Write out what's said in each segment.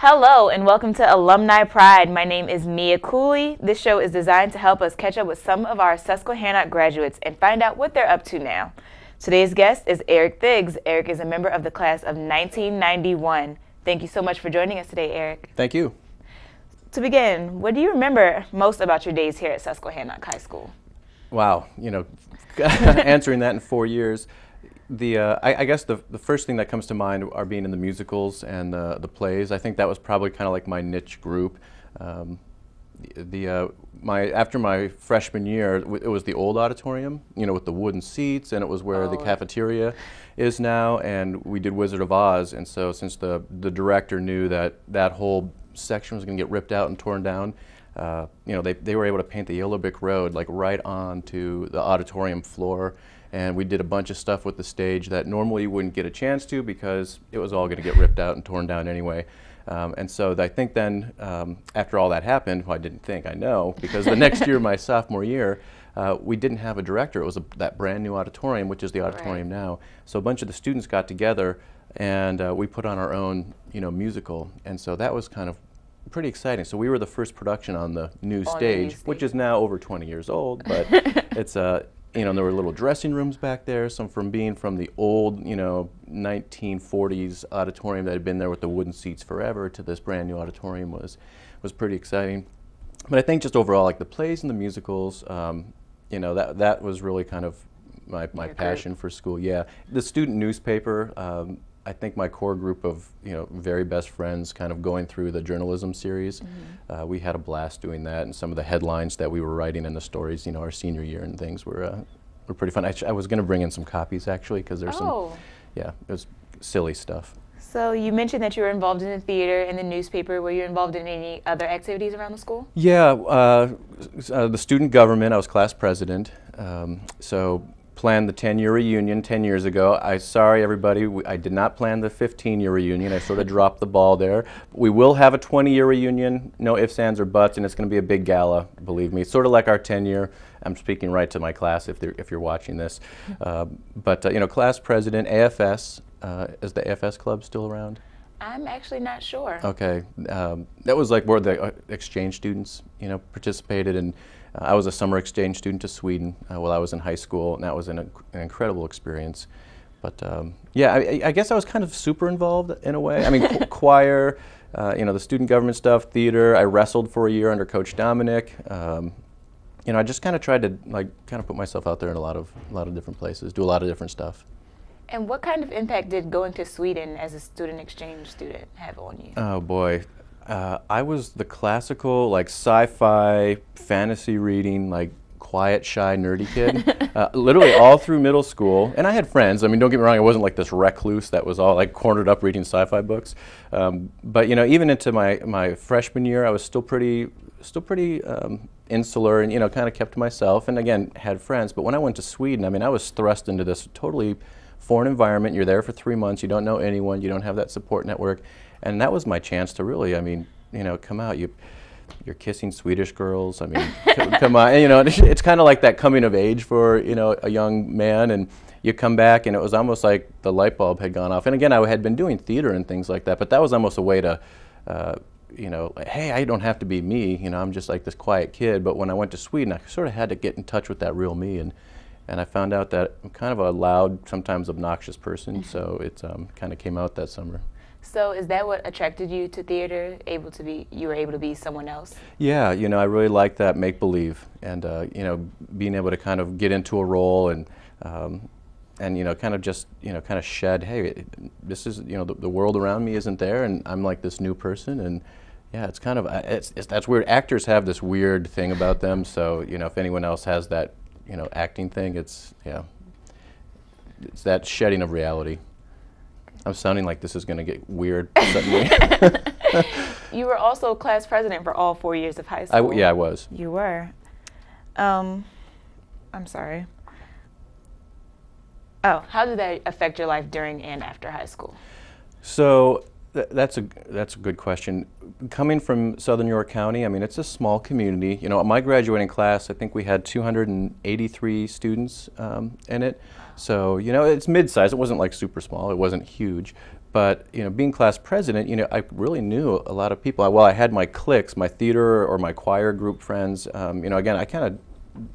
Hello and welcome to Alumni Pride. My name is Mia Cooley. This show is designed to help us catch up with some of our Susquehanna graduates and find out what they're up to now. Today's guest is Eric Thiegs. Eric is a member of the class of 1991. Thank you so much for joining us today, Eric. Thank you. To begin, what do you remember most about your days here at Susquehanna High School? Wow, answering that in 4 years. I guess the first thing that comes to mind are being in the musicals and the plays. I think that was probably kind of like my niche group. After my freshman year, it was the old auditorium, with the wooden seats, and it was where the cafeteria is now. And we did Wizard of Oz, and so since the director knew that whole section was going to get ripped out and torn down, they were able to paint the yellow brick road like right onto the auditorium floor. And we did a bunch of stuff with the stage that normally you wouldn't get a chance to because it was all going to get ripped out and torn down anyway. And so I think then after all that happened, well, I didn't think, I know, because the next year, my sophomore year, we didn't have a director. It was that brand new auditorium, which is the auditorium now. So a bunch of the students got together and we put on our own musical. And so that was kind of pretty exciting. So we were the first production on the new stage, which is now over 20 years old, but it's there were little dressing rooms back there. So from being from the old, 1940s auditorium that had been there with the wooden seats forever to this brand new auditorium was pretty exciting. But I think just overall, like the plays and the musicals, that was really kind of my passion for school. Yeah, the student newspaper. I think my core group of very best friends kind of going through the journalism series. We had a blast doing that, and some of the headlines that we were writing in the stories, our senior year and things were pretty fun. I was going to bring in some copies actually because there's it was silly stuff. So you mentioned that you were involved in the theater and the newspaper. Were you involved in any other activities around the school? Yeah, the student government. I was class president. So planned the 10-year reunion 10 years ago. Sorry everybody, I did not plan the 15-year reunion. I sort of dropped the ball there. We will have a 20-year reunion, no ifs, ands, or buts, and it's going to be a big gala, believe me. Sort of like our 10-year. I'm speaking right to my class if you're watching this. But class president, AFS, is the AFS club still around? I'm actually not sure. Okay, that was like where the exchange students, participated in. I was a summer exchange student to Sweden while I was in high school, and that was an incredible experience. But yeah, I guess I was kind of super involved in a way. I mean, choir, the student government stuff, theater. I wrestled for a year under Coach Dominic. I just kind of tried to put myself out there in a lot of different places, do a lot of different stuff. And what kind of impact did going to Sweden as a student exchange student have on you? Oh boy. I was the classical, sci-fi, fantasy reading, quiet, shy, nerdy kid. Literally all through middle school. And I had friends. I mean, don't get me wrong, I wasn't like this recluse that was all cornered up reading sci-fi books. But even into my freshman year, I was still pretty insular and, kind of kept to myself. And again, had friends. But when I went to Sweden, I mean, I was thrust into this totally foreign environment. You're there for 3 months. You don't know anyone. You don't have that support network. And that was my chance to really, come out. You're kissing Swedish girls. I mean, come on. And, it's kind of like that coming of age for, a young man. And you come back, and it was almost like the light bulb had gone off. And again, I had been doing theater and things like that, but that was almost a way to, hey, I don't have to be me. I'm just like this quiet kid. But when I went to Sweden, I sort of had to get in touch with that real me. And I found out that I'm kind of a loud, sometimes obnoxious person. So it kind of came out that summer. So is that what attracted you to theater? You were able to be someone else? Yeah, I really like that make-believe, and being able to kind of get into a role and kind of just kind of shed, hey, this is the world around me isn't there, and I'm like this new person, and yeah, it's kind of that's weird. Actors have this weird thing about them, so if anyone else has that acting thing, it's that shedding of reality. I'm sounding like this is going to get weird suddenly. You were also class president for all 4 years of high school. Yeah, I was. You were. I'm sorry. Oh, how did that affect your life during and after high school? So that's a good question. Coming from Southern York County, I mean, it's a small community. My graduating class, I think we had 283 students in it. So, it's mid-sized. It wasn't like super small. It wasn't huge. But being class president, I really knew a lot of people. Well, I had my cliques, my theater or my choir group friends. Again, I kind of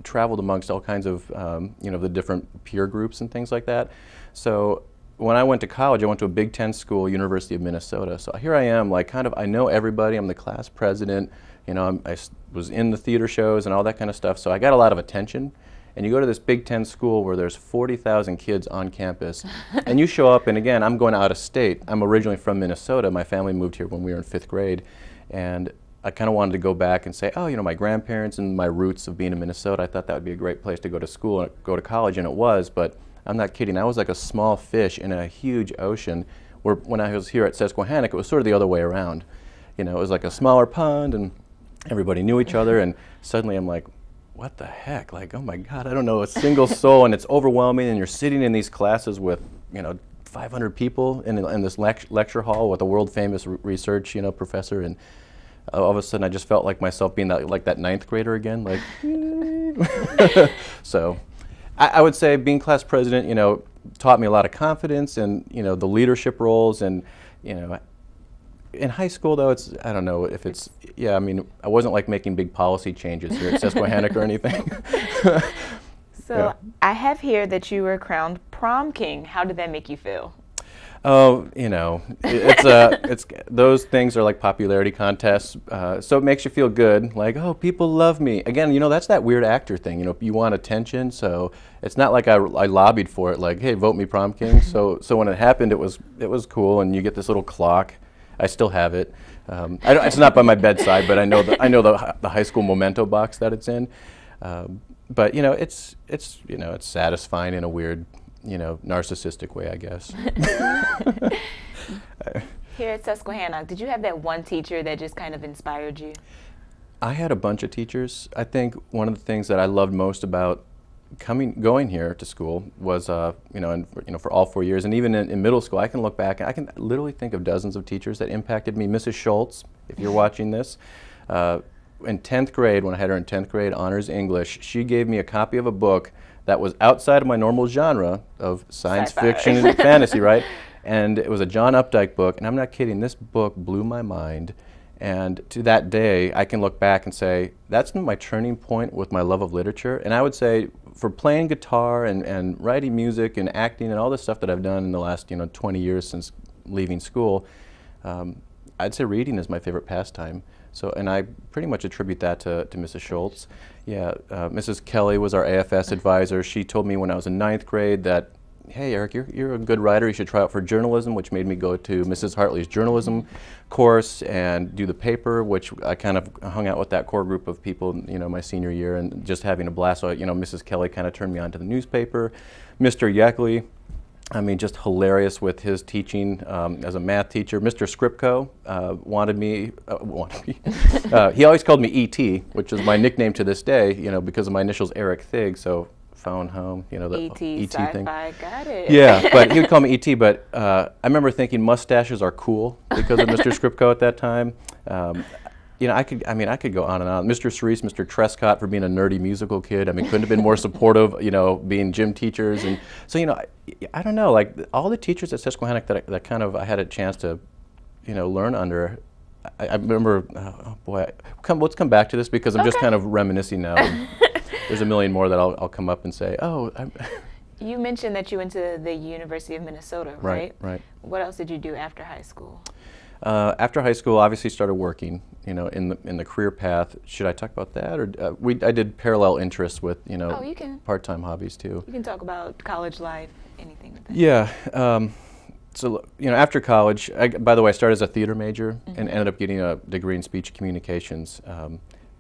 traveled amongst all kinds of the different peer groups and things like that. So when I went to college, I went to a Big Ten school, University of Minnesota. So here I am, like I know everybody. I'm the class president. I was in the theater shows and all that kind of stuff. So I got a lot of attention. And you go to this Big Ten school where there's 40,000 kids on campus, and you show up, and again, I'm going out of state. I'm originally from Minnesota. My family moved here when we were in 5th grade, and I kind of wanted to go back and say, oh, my grandparents and my roots of being in Minnesota, I thought that would be a great place to go to school and go to college, and it was, but I'm not kidding. I was like a small fish in a huge ocean, where when I was here at Susquehannock, it was sort of the other way around. It was like a smaller pond, and everybody knew each other, and suddenly I'm like, what the heck? Like, oh my God, I don't know a single soul, and it's overwhelming, and you're sitting in these classes with, 500 people in this lecture hall with a world-famous research, professor, and all of a sudden I just felt like myself being like that 9th grader again, like, so I would say being class president, taught me a lot of confidence and, the leadership roles, and, in high school, though, I don't know if it's, I mean, I wasn't like making big policy changes here at Susquehannock or anything. So I have here that you were crowned prom king. How did that make you feel? Oh, it's those things are like popularity contests, so it makes you feel good, like, oh, people love me. Again, that's that weird actor thing, you want attention, so it's not like I lobbied for it, like, hey, vote me prom king. So when it happened, it was cool, and you get this little clock. I still have it. It's not by my bedside, but I know the high school memento box that it's in. But it's satisfying in a weird, narcissistic way, I guess. Here at Susquehannock, did you have that one teacher that just kind of inspired you? I had a bunch of teachers. I think one of the things that I loved most about going here to school was, for all 4 years, and even in middle school, I can look back and I can literally think of dozens of teachers that impacted me. Mrs. Schultz, if you're watching this, in 10th grade, when I had her in 10th grade honors English, she gave me a copy of a book that was outside of my normal genre of science fiction and fantasy, right? And it was a John Updike book, and I'm not kidding, this book blew my mind. And to that day, I can look back and say, that's been my turning point with my love of literature. And I would say, for playing guitar and writing music and acting and all this stuff that I've done in the last 20 years since leaving school, I'd say reading is my favorite pastime. So, and I pretty much attribute that to Mrs. Schultz. Yeah, Mrs. Kelly was our AFS advisor. She told me when I was in 9th grade that, hey, Eric, you're a good writer. You should try out for journalism, which made me go to Mrs. Hartley's journalism course and do the paper, which I kind of hung out with that core group of people, my senior year, and just having a blast. So, Mrs. Kelly kind of turned me on to the newspaper. Mr. Yeckley, I mean, just hilarious with his teaching as a math teacher. Mr. Skripko wanted me, he always called me E.T., which is my nickname to this day, because of my initials Eric Thiegs. So phone home, the E.T. thing. Got it. Yeah, but he would call me E.T., but I remember thinking mustaches are cool because of Mr. Skripko at that time. I could go on and on. Mr. Cerise, Mr. Trescott for being a nerdy musical kid. I mean, couldn't have been more supportive, being gym teachers. And so, I don't know, like all the teachers at Susquehannock that kind of I had a chance to, learn under. I remember, oh boy, let's come back to this because I'm just kind of reminiscing now. There's a million more that I'll come up and say, oh. You mentioned that you went to the University of Minnesota, right? Right. What else did you do after high school? After high school, obviously started working, in the career path. Should I talk about that, or I did parallel interests with, part-time hobbies too. You can talk about college life, anything with that. Yeah. So, after college, by the way, I started as a theater major and ended up getting a degree in speech communications.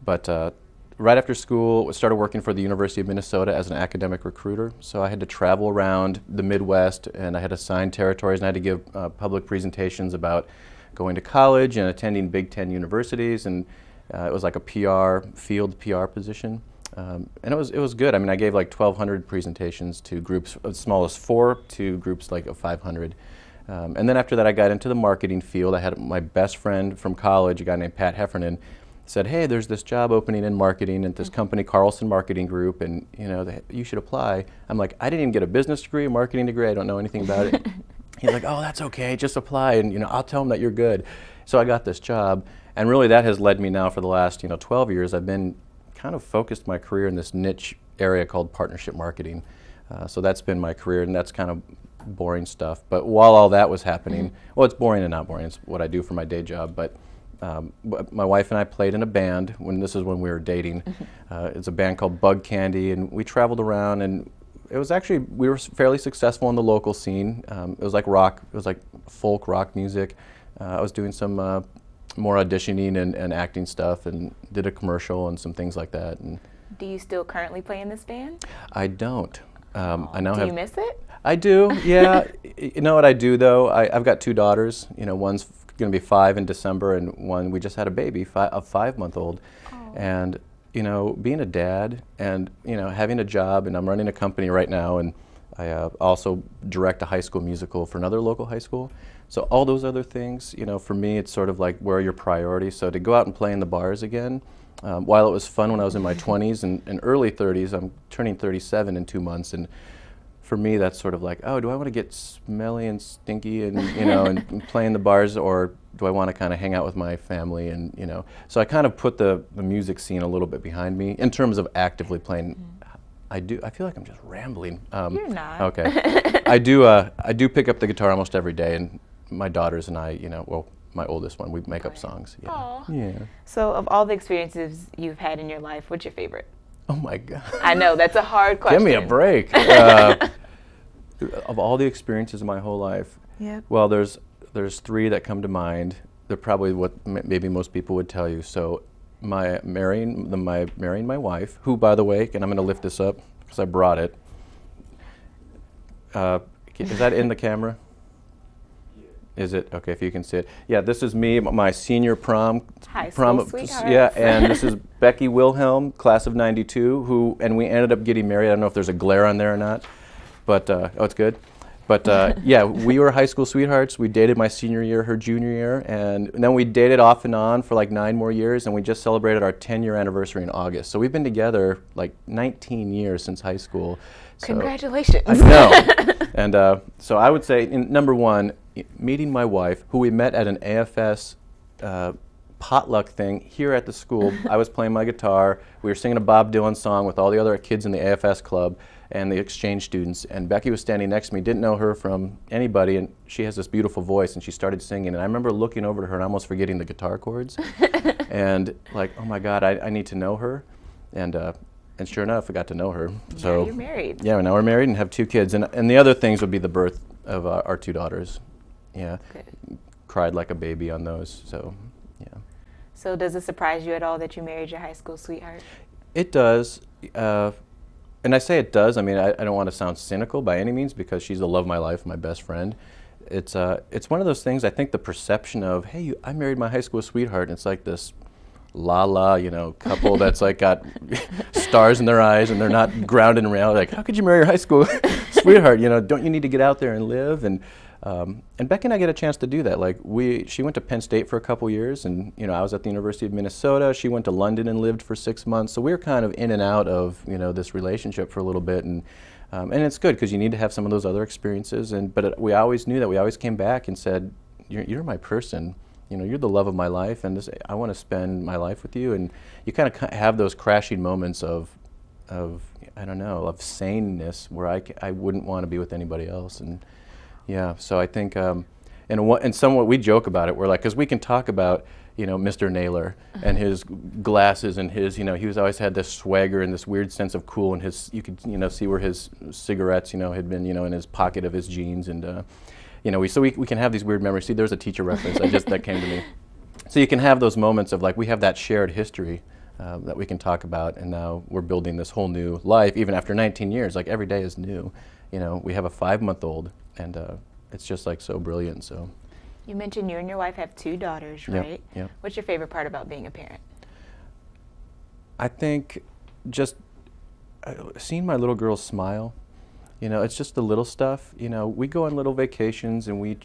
But right after school, I started working for the University of Minnesota as an academic recruiter. So I had to travel around the Midwest, and I had assigned territories, and I had to give public presentations about going to college and attending Big Ten universities, and it was like a field PR position. And it was good. I mean, I gave like 1,200 presentations to groups as small as 4 to groups like of 500. And then after that, I got into the marketing field. I had my best friend from college, a guy named Pat Heffernan, said, hey, there's this job opening in marketing at this company, Carlson Marketing Group, and you should apply. I'm like, I didn't even get a business degree, a marketing degree. I don't know anything about it. He's like, oh, that's okay, just apply, and I'll tell them that you're good. So I got this job, and really that has led me now for the last 12 years. I've been kind of focused my career in this niche area called partnership marketing. So that's been my career, and that's kind of boring stuff. But while all that was happening, well, it's boring and not boring. It's what I do for my day job. But my wife and I played in a band this is when we were dating. It's a band called Bug Candy, and we traveled around, and it was actually, we were fairly successful in the local scene. It was like rock, it was like folk rock music. I was doing some more auditioning and acting stuff, and did a commercial and some things like that. And do you still currently play in this band? I don't. I now do you miss it? I do, yeah. You know what I do though? I've got two daughters. One's going to be 5 in December, and one, we just had a baby, a 5-month-old. And being a dad and having a job, and I'm running a company right now, and I also direct a high school musical for another local high school. So all those other things, for me, it's sort of like, where are your priorities? So to go out and play in the bars again, while it was fun when I was in my 20s and early 30s, I'm turning 37 in 2 months, and for me, that's sort of like, oh, do I want to get smelly and stinky and and play in the bars, or do I want to kind of hang out with my family? And so I kind of put the music scene a little bit behind me in terms of actively playing. I feel like I'm just rambling. You're not. Okay. I do pick up the guitar almost every day, and my daughters and I, well, my oldest one, we make up songs. Yeah. Aww. Yeah. So of all the experiences you've had in your life, what's your favorite? Oh my God. I know, that's a hard question. Give me a break. Of all the experiences in my whole life, well, there's 3 that come to mind. They're probably what maybe most people would tell you. So my marrying my wife, who, by the way, and I'm going to lift this up because I brought it. Is that in the camera? Is it? Okay, if you can see it. Yeah, this is me, my senior prom. High school sweethearts. Yeah, and this is Becky Wilhelm, class of '92, and we ended up getting married. I don't know if there's a glare on there or not, but, oh, it's good. But yeah, we were high school sweethearts. We dated my senior year, her junior year, and then we dated off and on for like 9 more years, and we just celebrated our 10-year anniversary in August. So we've been together like 19 years since high school. So congratulations. I know. And so I would say, number one, meeting my wife, who we met at an AFS potluck thing here at the school. I was playing my guitar. We were singing a Bob Dylan song with all the other kids in the AFS club and the exchange students. And Becky was standing next to me, didn't know her from anybody, and she has this beautiful voice, and she started singing. And I remember looking over to her and almost forgetting the guitar chords. And like, oh my God, I need to know her. And sure enough, I got to know her. So now you're married. Yeah, now we're married and have 2 kids. And the other things would be the birth of our 2 daughters. Yeah, good. Cried like a baby on those, so yeah. So does it surprise you at all that you married your high school sweetheart? It does, and I say it does. I mean, I don't want to sound cynical by any means, because she's the love of my life, my best friend. It's one of those things. I think the perception of, hey, I married my high school sweetheart, and it's like this couple that's like got stars in their eyes, and they're not grounded in reality. Like, how could you marry your high school sweetheart? Don't you need to get out there and live? And Becky and I get a chance to do that. Like, she went to Penn State for a couple years, and I was at the University of Minnesota. She went to London and lived for 6 months. So we were kind of in and out of this relationship for a little bit, and it's good because you need to have some of those other experiences. But we always knew that. We always came back and said, "You're my person. You're the love of my life, and I want to spend my life with you." And you kind of have those crashing moments of I don't know, of saneness where I wouldn't want to be with anybody else. And yeah, so I think, and somewhat we joke about it. We're like, because we can talk about, Mr. Naylor and his glasses and his, he was always had this swagger and this weird sense of cool, and you could, see where his cigarettes, had been, in his pocket of his jeans, and, we can have these weird memories. See, there's a teacher reference that came to me. So you can have those moments of like, we have that shared history that we can talk about, and now we're building this whole new life, even after 19 years. Like, every day is new. We have a 5-month-old. And it's just like so brilliant. So, you mentioned you and your wife have 2 daughters, right? Yep. What's your favorite part about being a parent? I think just seeing my little girl smile. It's just the little stuff. We go on little vacations, and we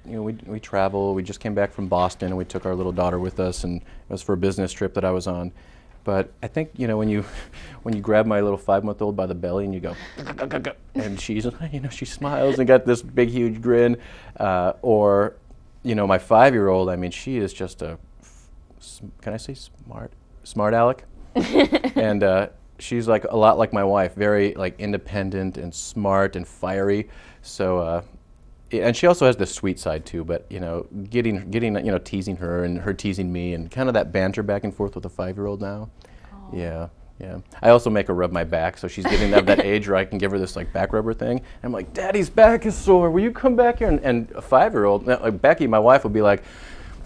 travel. We just came back from Boston, and we took our little daughter with us, and it was for a business trip that I was on. But I think, you know, when you grab my little 5-month-old by the belly and you go, and she's, you know, she smiles and got this big, huge grin. Or, you know, my 5-year-old, I mean, she is just can I say smart aleck? And she's like a lot like my wife, very like independent and smart and fiery. So, and she also has the sweet side too. But you know, getting you know, teasing her and her teasing me, and kind of that banter back and forth with a 5-year-old now. Oh. Yeah. Yeah, I also make her rub my back, so she's getting that age where I can give her this like back rubber thing. And I'm like, Daddy's back is sore. Will you come back here? And a 5-year-old, like Becky, my wife, will be like,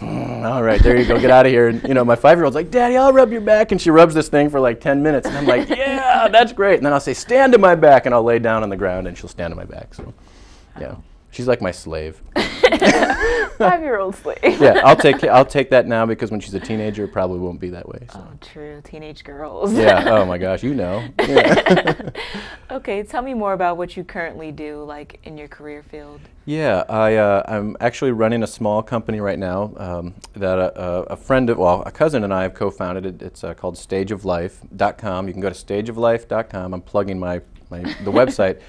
all right, there you go, get out of here. And you know, my 5-year-old's like, Daddy, I'll rub your back, and she rubs this thing for like 10 minutes, and I'm like, yeah, that's great. And then I'll say, stand to my back, and I'll lay down on the ground, and she'll stand to my back. So, yeah, she's like my slave. 5-year-old slave. Yeah, I'll take that now, because when she's a teenager, it probably won't be that way. So. Oh, true, teenage girls. Yeah. Oh my gosh, you know. Yeah. Okay, tell me more about what you currently do, like in your career field. Yeah, I'm actually running a small company right now that a cousin and I have co-founded it. It's called stageoflife.com. You can go to stageoflife.com. I'm plugging the website.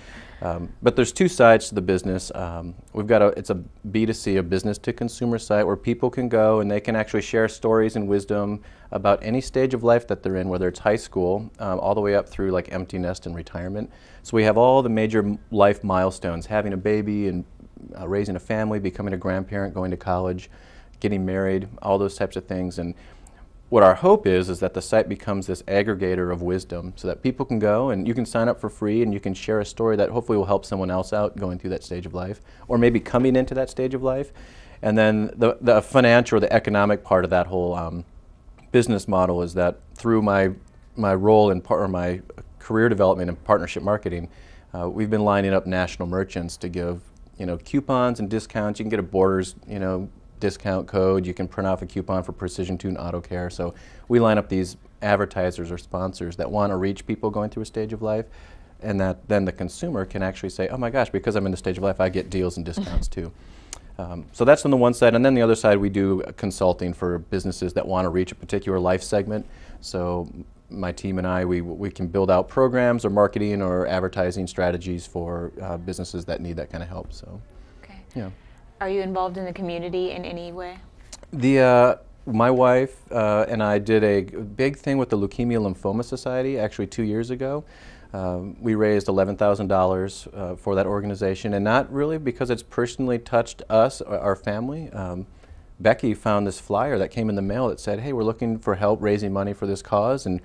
But there's two sides to the business. It's a B2C, a business to consumer site, where people can go and they can actually share stories and wisdom about any stage of life that they're in, whether it's high school, all the way up through like empty nest and retirement. So we have all the major life milestones: having a baby and raising a family, becoming a grandparent, going to college, getting married, all those types of things. And what our hope is that the site becomes this aggregator of wisdom, so that people can go and you can sign up for free and you can share a story that hopefully will help someone else out going through that stage of life, or maybe coming into that stage of life. And then the financial or the economic part of that whole business model is that through my role in my career development and partnership marketing, we've been lining up national merchants to give, you know, coupons and discounts. You can get a Borders, you know, discount code. You can print off a coupon for Precision Tune Auto Care. So we line up these advertisers or sponsors that want to reach people going through a stage of life, and that then the consumer can actually say, oh my gosh, because I'm in the stage of life, I get deals and discounts too. So that's on the one side, and then the other side, we do consulting for businesses that want to reach a particular life segment. So my team and I, we can build out programs or marketing or advertising strategies for businesses that need that kind of help. So, okay. Yeah. Are you involved in the community in any way? My wife and I did a big thing with the Leukemia Lymphoma Society actually 2 years ago. We raised $11,000 for that organization, and not really because it's personally touched us or our family. Becky found this flyer that came in the mail that said, hey, we're looking for help raising money for this cause, and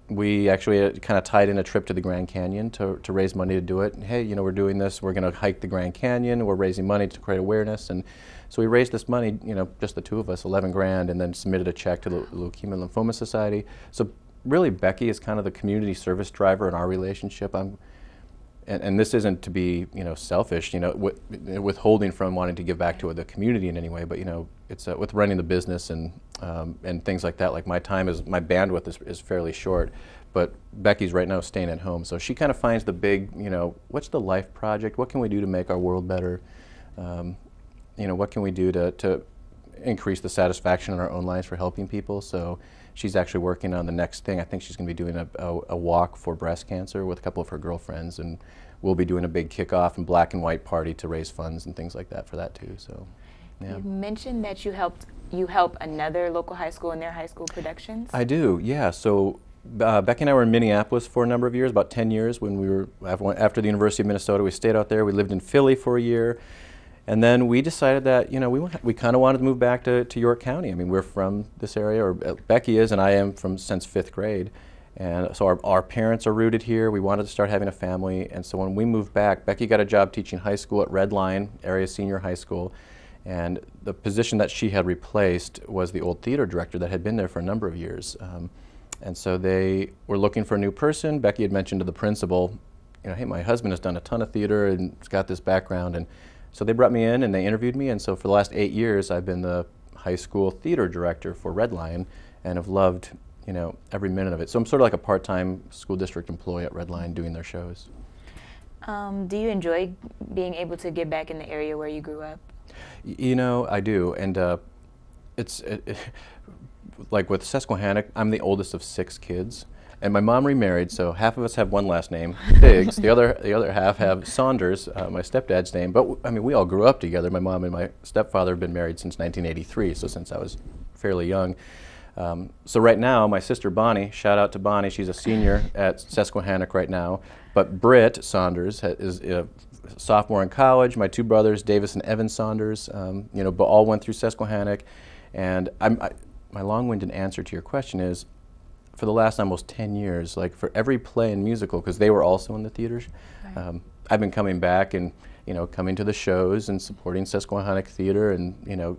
we actually kind of tied in a trip to the Grand Canyon to raise money to do it. And, hey, you know, we're doing this, we're going to hike the Grand Canyon, we're raising money to create awareness. And so we raised this money, you know, just the two of us, 11 grand, and then submitted a check to the Leukemia Lymphoma Society. So really, Becky is kind of the community service driver in our relationship. And this isn't to be, you know, selfish, you know, withholding from wanting to give back to the community in any way, but, you know, it's with running the business and things like that. Like my bandwidth is fairly short, but Becky's right now staying at home, so she kind of finds the big, you know, what's the life project? What can we do to make our world better? You know, what can we do to increase the satisfaction in our own lives for helping people? So she's actually working on the next thing. I think she's going to be doing a walk for breast cancer with a couple of her girlfriends, and we'll be doing a big kickoff and black and white party to raise funds and things like that for that too. So, yeah. You mentioned that you help another local high school in their high school productions? I do, yeah. So Becky and I were in Minneapolis for a number of years, about 10 years when we were, after the University of Minnesota, we stayed out there. We lived in Philly for a year. And then we decided that, you know, we kind of wanted to move back to York County. I mean, we're from this area, or Becky is, and I am since 5th grade. And so our parents are rooted here. We wanted to start having a family. And so when we moved back, Becky got a job teaching high school at Red Line, area senior high school. And the position that she had replaced was the old theater director that had been there for a number of years. And so they were looking for a new person. Becky had mentioned to the principal, you know, hey, my husband has done a ton of theater and has got this background. And so they brought me in and they interviewed me, and so for the last 8 years I've been the high school theater director for Red Line, and have loved, you know, every minute of it. So I'm sort of like a part-time school district employee at Red Line doing their shows. Do you enjoy being able to get back in the area where you grew up? You know, I do, and like with Susquehanna, I'm the oldest of 6 kids. And my mom remarried, so half of us have one last name, Thiegs. The other half have Saunders, my stepdad's name. But I mean, we all grew up together. My mom and my stepfather have been married since 1983, so since I was fairly young. So right now, my sister Bonnie, shout out to Bonnie, she's a senior at Susquehannock right now. But Britt Saunders is a sophomore in college. My 2 brothers, Davis and Evan Saunders, you know, but all went through Susquehannock. And my long-winded answer to your question is, for the last almost 10 years, like for every play and musical, because they were also in the theaters, right. I've been coming back and, you know, coming to the shows and supporting Susquehannock Theater and, you know,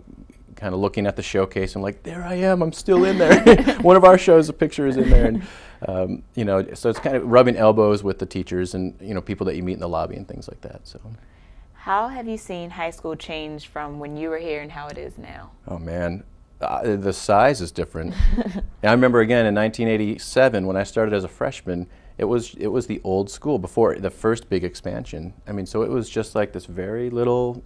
kind of looking at the showcase and like, there I am, I'm still in there. One of our shows, a picture is in there. And, you know, so it's kind of rubbing elbows with the teachers and, you know, people that you meet in the lobby and things like that. So, how have you seen high school change from when you were here and how it is now? Oh, man. The size is different. I remember again in 1987 when I started as a freshman, it was the old school before the first big expansion. I mean, so it was just like this very little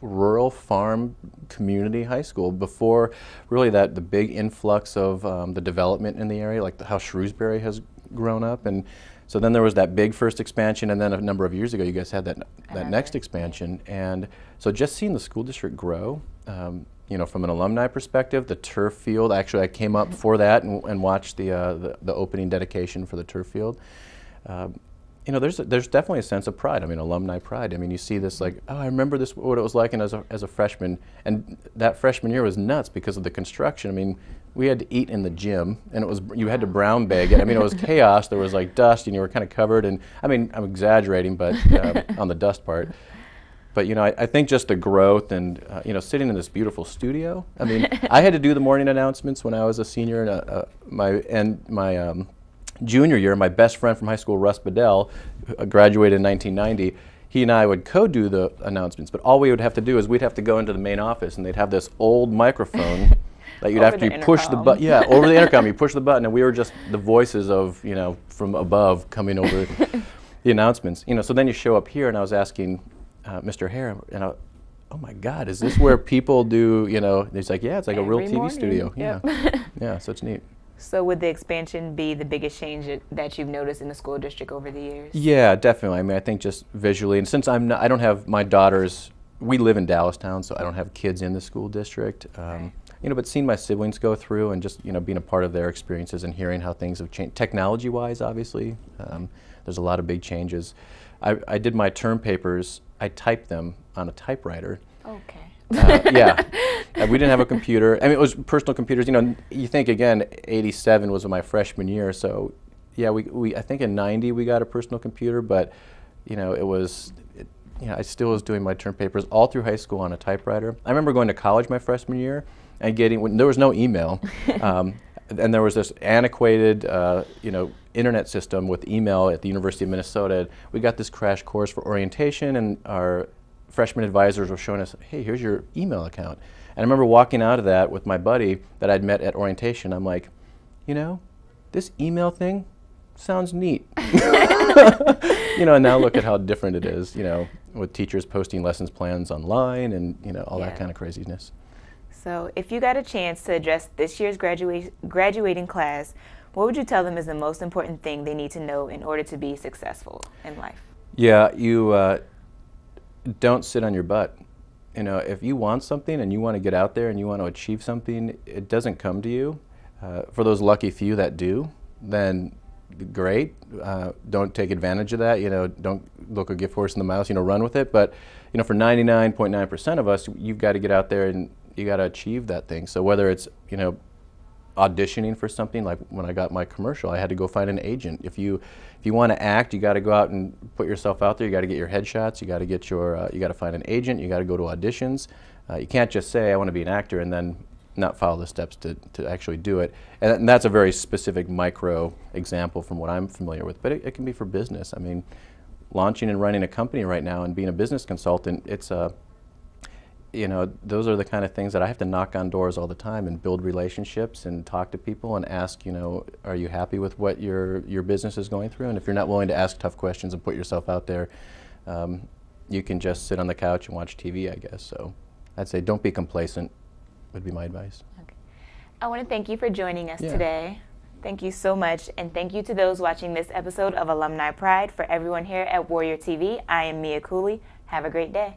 rural farm community high school before really the big influx of the development in the area, like how Shrewsbury has grown up. And so then there was that big first expansion, and then a number of years ago you guys had that next expansion. And so just seeing the school district grow, you know, from an alumni perspective, the turf field, actually I came up for that and watched the opening dedication for the turf field. You know, there's definitely a sense of pride. I mean, alumni pride. I mean, you see this like, oh, I remember this, what it was like as a freshman. And that freshman year was nuts because of the construction. I mean, we had to eat in the gym, and you had to brown bag it. I mean, it was chaos. There was like dust, and you were kind of covered. And I mean, I'm exaggerating, but on the dust part. But you know, I think just the growth and you know, sitting in this beautiful studio. I mean, I had to do the morning announcements when I was a senior, and my junior year, my best friend from high school, Russ Bedell, graduated in 1990. He and I would co-do the announcements, but all we would have to do is we'd have to go into the main office, and they'd have this old microphone that you'd have to push the button. Yeah, over the intercom, you push the button, and we were just the voices of, you know, from above coming over the announcements. You know, so then you show up here, and I was asking Mr. Hare, and oh my God, is this where people do, you know, he's like, yeah, it's like a real TV studio. Yep. Yeah, yeah, so it's neat. So would the expansion be the biggest change that you've noticed in the school district over the years? Yeah, definitely. I mean, I think just visually, and since I don't have my daughters, we live in Dallastown, so I don't have kids in the school district. Right. You know, but seeing my siblings go through and just, you know, being a part of their experiences and hearing how things have changed, technology-wise, obviously, there's a lot of big changes. I did my term papers, I typed them on a typewriter. Okay. Yeah, we didn't have a computer. I mean, it was personal computers. You know, you think again, '87 was my freshman year, so yeah, I think in '90 we got a personal computer, but you know, you know, I still was doing my term papers all through high school on a typewriter. I remember going to college my freshman year and when there was no email, and there was this antiquated, you know, internet system with email at the University of Minnesota. We got this crash course for orientation, and our freshman advisors were showing us, hey, here's your email account. And I remember walking out of that with my buddy that I'd met at orientation. I'm like, you know, this email thing sounds neat. You know, and now look at how different it is, you know, with teachers posting lessons plans online and, you know, all that kind of craziness. So if you got a chance to address this year's graduating class, what would you tell them is the most important thing they need to know in order to be successful in life? Yeah, you don't sit on your butt. You know, if you want something and you want to get out there and you want to achieve something, it doesn't come to you. For those lucky few that do, then great. Don't take advantage of that. You know, don't look a gift horse in the mouth. You know, run with it. But you know, for 99.9% of us, you've got to get out there and you got to achieve that thing. So whether it's, you know, auditioning for something, like when I got my commercial, I had to go find an agent. If you want to act, you got to go out and put yourself out there. You got to get your headshots. You got to get your you got to find an agent. You got to go to auditions. You can't just say I want to be an actor and then not follow the steps to actually do it. And that's a very specific micro example from what I'm familiar with. But it can be for business. I mean, launching and running a company right now and being a business consultant, it's a you know, those are the kind of things that I have to knock on doors all the time and build relationships and talk to people and ask, you know, are you happy with what your business is going through? And if you're not willing to ask tough questions and put yourself out there, you can just sit on the couch and watch TV, I guess. So I'd say don't be complacent would be my advice. Okay. I want to thank you for joining us today. Thank you so much, and thank you to those watching this episode of Alumni Pride. For everyone here at Warrior TV, I am Mia Cooley. Have a great day.